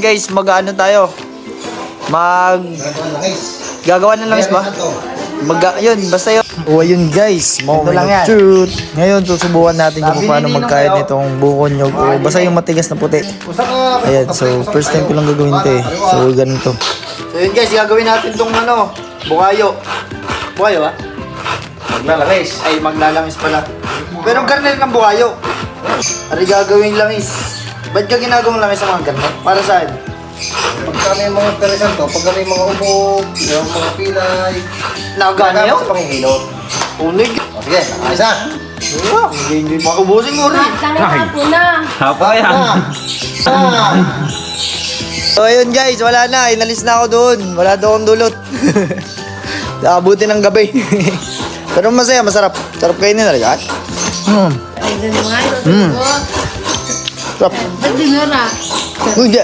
guys, mag-ano tayo? Gagawa ng langis ba? Yun, basta yun. O ayun guys, moment of truth. Ngayon, susubukan natin kung paano magkayat nitong buko nyog o basta yung matigas na puti. Ayan, so first time ko lang gagawin ito eh. So ganito. So yun guys, gagawin natin tong bukayo. Bukayo ah? Maglalangis. Ay, maglalangis pala. Pero garner ng bukayo. Ari gagawin langis. Ba't ka ginagawang langis sa mga garner? Para saan? Pagka may mga interesan to, pagka may mga ubog, yung mga pilay, Nakagana yun? sa panghihilot. Unig. O sige, ayos na. Hindi maubusin mo rin. Hapon na. Hapa yan. So ayun guys, wala na. Inalis na ako doon. Wala doon akong dulot. Nakabuti ng gabi. Pero masaya, masarap. Sarap kainin na rin. Ay, ganun nga. Sarap. Ba't di mo na? Hindi.